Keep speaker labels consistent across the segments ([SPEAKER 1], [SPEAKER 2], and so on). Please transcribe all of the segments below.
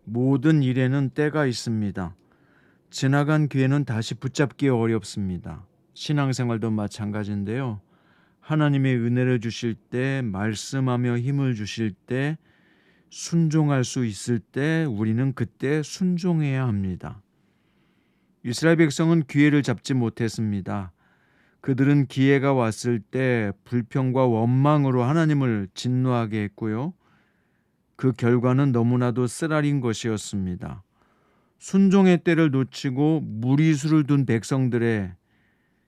[SPEAKER 1] 모든 일에는 때가 있습니다. 지나간 기회는 다시 붙잡기 어렵습니다. 신앙생활도 마찬가지인데요. 하나님의 은혜를 주실 때, 말씀하며 힘을 주실 때, 순종할 수 있을 때 우리는 그때 순종해야 합니다. 이스라엘 백성은 기회를 잡지 못했습니다. 그들은 기회가 왔을 때 불평과 원망으로 하나님을 진노하게 했고요. 그 결과는 너무나도 쓰라린 것이었습니다. 순종의 때를 놓치고 무리수를 둔 백성들의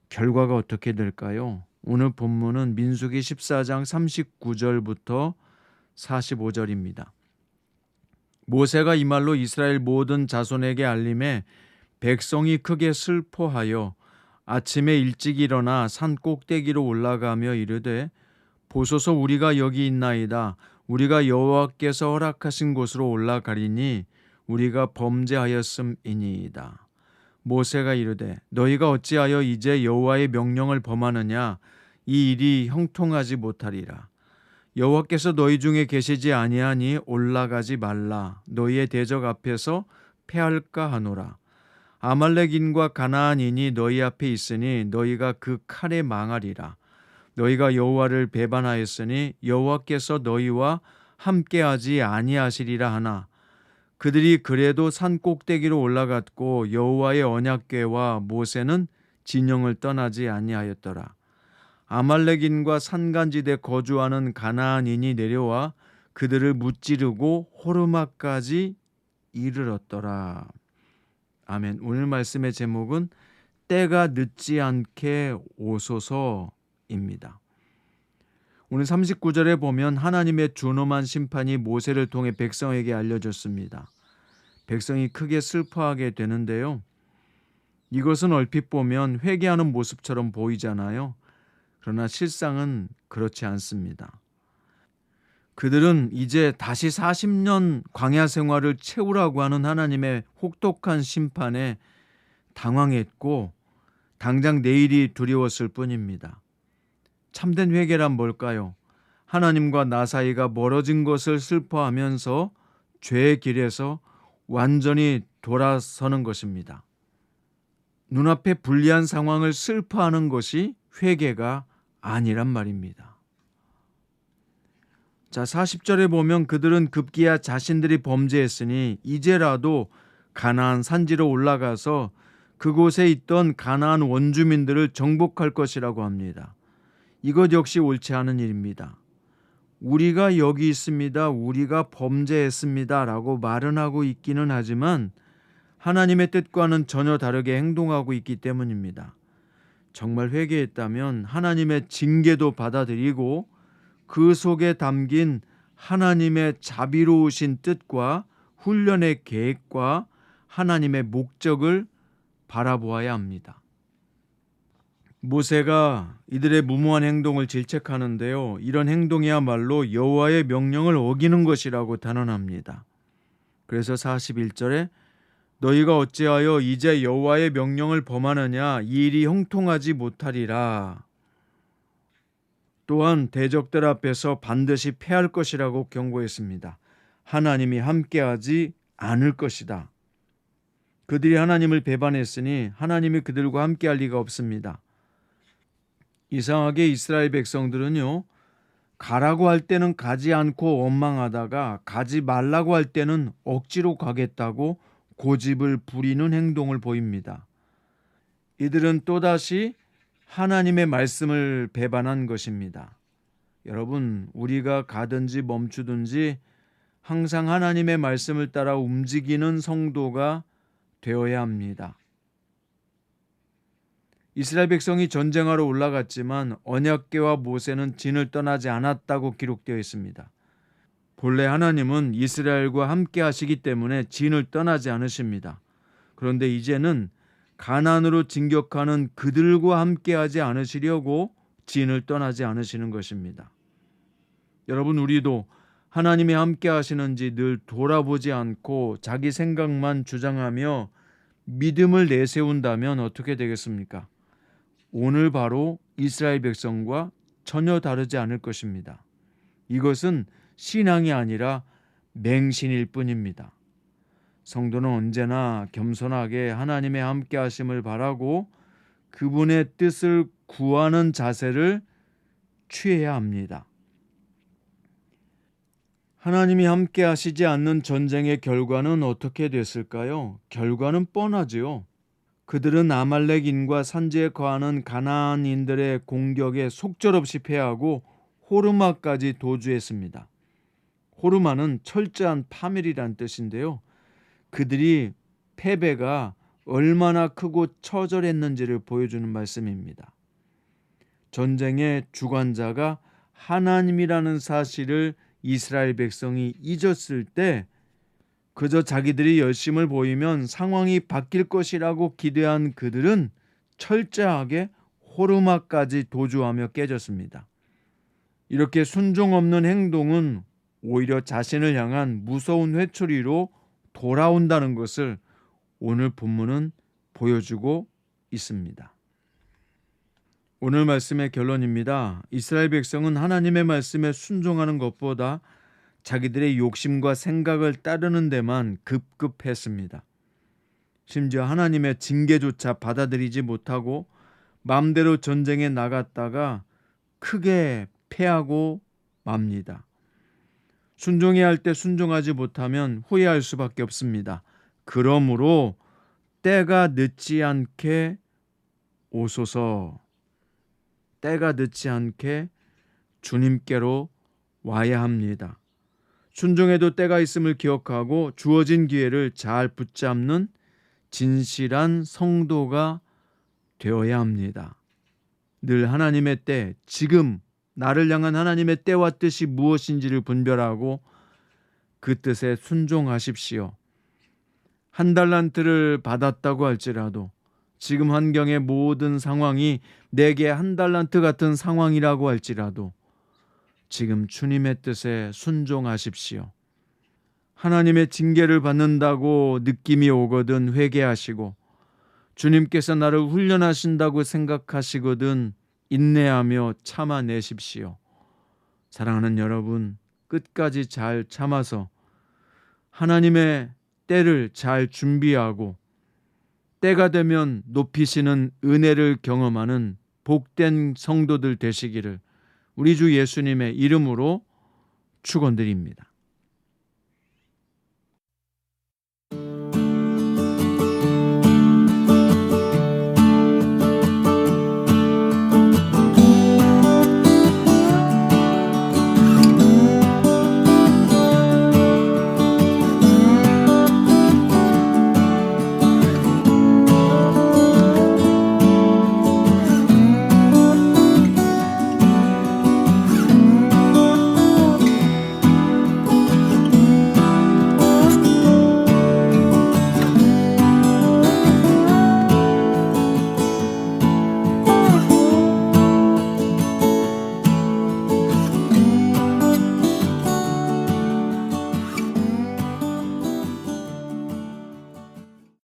[SPEAKER 1] 결과가 어떻게 될까요? 오늘 본문은 민수기 14장 39절부터 45절입니다. 모세가 이 말로 이스라엘 모든 자손에게 알림해 백성이 크게 슬퍼하여 아침에 일찍 일어나 산 꼭대기로 올라가며 이르되 보소서 우리가 여기 있나이다. 우리가 여호와께서 허락하신 곳으로 올라가리니 우리가 범죄하였음이니이다. 모세가 이르되 너희가 어찌하여 이제 여호와의 명령을 범하느냐? 이 일이 형통하지 못하리라. 여호와께서 너희 중에 계시지 아니하니 올라가지 말라. 너희의 대적 앞에서 패할까 하노라. 아말렉인과 가나안인이 너희 앞에 있으니 너희가 그 칼에 망하리라. 너희가 여호와를 배반하였으니 여호와께서 너희와 함께하지 아니하시리라 하나 그들이 그래도 산 꼭대기로 올라갔고 여호와의 언약궤와 모세는 진영을 떠나지 아니하였더라. 아말렉인과 산간지대 거주하는 가나안인이 내려와 그들을 무찌르고 호르마까지 이르렀더라. 아멘. 오늘 말씀의 제목은 때가 늦지 않게 오소서입니다. 오늘 39절에 보면 하나님의 준엄한 심판이 모세를 통해 백성에게 알려졌습니다. 백성이 크게 슬퍼하게 되는데요. 이것은 얼핏 보면 회개하는 모습처럼 보이잖아요. 그러나 실상은 그렇지 않습니다. 그들은 이제 다시 40년 광야 생활을 채우라고 하는 하나님의 혹독한 심판에 당황했고 당장 내일이 두려웠을 뿐입니다. 참된 회개란 뭘까요? 하나님과 나 사이가 멀어진 것을 슬퍼하면서 죄의 길에서 완전히 돌아서는 것입니다. 눈앞에 불리한 상황을 슬퍼하는 것이 회개가 아니란 말입니다. 자, 40절에 보면 그들은 급기야 자신들이 범죄했으니 이제라도 가나안 산지로 올라가서 그곳에 있던 가나안 원주민들을 정복할 것이라고 합니다. 이것 역시 옳지 않은 일입니다. 우리가 여기 있습니다. 우리가 범죄했습니다. 라고 말은 하고 있기는 하지만 하나님의 뜻과는 전혀 다르게 행동하고 있기 때문입니다. 정말 회개했다면 하나님의 징계도 받아들이고 그 속에 담긴 하나님의 자비로우신 뜻과 훈련의 계획과 하나님의 목적을 바라보아야 합니다. 모세가 이들의 무모한 행동을 질책하는데요. 이런 행동이야말로 여호와의 명령을 어기는 것이라고 단언합니다. 그래서 41절에 너희가 어찌하여 이제 여호와의 명령을 범하느냐? 이 일이 형통하지 못하리라. 또한 대적들 앞에서 반드시 패할 것이라고 경고했습니다. 하나님이 함께하지 않을 것이다. 그들이 하나님을 배반했으니 하나님이 그들과 함께할 리가 없습니다. 이상하게 이스라엘 백성들은요, 가라고 할 때는 가지 않고 원망하다가 가지 말라고 할 때는 억지로 가겠다고 고집을 부리는 행동을 보입니다. 이들은 또다시 하나님의 말씀을 배반한 것입니다. 여러분, 우리가 가든지 멈추든지 항상 하나님의 말씀을 따라 움직이는 성도가 되어야 합니다. 이스라엘 백성이 전쟁하러 올라갔지만 언약궤와 모세는 진을 떠나지 않았다고 기록되어 있습니다. 본래 하나님은 이스라엘과 함께 하시기 때문에 진을 떠나지 않으십니다. 그런데 이제는 가나안으로 진격하는 그들과 함께 하지 않으시려고 진을 떠나지 않으시는 것입니다. 여러분, 우리도 하나님이 함께 하시는지 늘 돌아보지 않고 자기 생각만 주장하며 믿음을 내세운다면 어떻게 되겠습니까? 오늘 바로 이스라엘 백성과 전혀 다르지 않을 것입니다. 이것은 신앙이 아니라 맹신일 뿐입니다. 성도는 언제나 겸손하게 하나님의 함께 하심을 바라고 그분의 뜻을 구하는 자세를 취해야 합니다. 하나님이 함께 하시지 않는 전쟁의 결과는 어떻게 됐을까요? 결과는 뻔하지요. 그들은 아말렉인과 산지에 거하는 가나안인들의 공격에 속절없이 패하고 호르마까지 도주했습니다. 호르마는 철저한 파멸이란 뜻인데요. 그들이 패배가 얼마나 크고 처절했는지를 보여주는 말씀입니다. 전쟁의 주관자가 하나님이라는 사실을 이스라엘 백성이 잊었을 때 그저 자기들이 열심을 보이면 상황이 바뀔 것이라고 기대한 그들은 철저하게 호르마까지 도주하며 깨졌습니다. 이렇게 순종 없는 행동은 오히려 자신을 향한 무서운 회초리로 돌아온다는 것을 오늘 본문은 보여주고 있습니다. 오늘 말씀의 결론입니다. 이스라엘 백성은 하나님의 말씀에 순종하는 것보다 자기들의 욕심과 생각을 따르는 데만 급급했습니다. 심지어 하나님의 징계조차 받아들이지 못하고 마음대로 전쟁에 나갔다가 크게 패하고 맙니다. 순종해야 할 때 순종하지 못하면 후회할 수밖에 없습니다. 그러므로 때가 늦지 않게 오소서. 때가 늦지 않게 주님께로 와야 합니다. 순종에도 때가 있음을 기억하고 주어진 기회를 잘 붙잡는 진실한 성도가 되어야 합니다. 늘 하나님의 때, 지금 나를 향한 하나님의 때와 뜻이 무엇인지를 분별하고 그 뜻에 순종하십시오. 한 달란트를 받았다고 할지라도 지금 환경의 모든 상황이 내게 한 달란트 같은 상황이라고 할지라도 지금 주님의 뜻에 순종하십시오. 하나님의 징계를 받는다고 느낌이 오거든 회개하시고 주님께서 나를 훈련하신다고 생각하시거든 인내하며 참아내십시오. 사랑하는 여러분, 끝까지 잘 참아서 하나님의 때를 잘 준비하고 때가 되면 높이시는 은혜를 경험하는 복된 성도들 되시기를 우리 주 예수님의 이름으로 축원드립니다.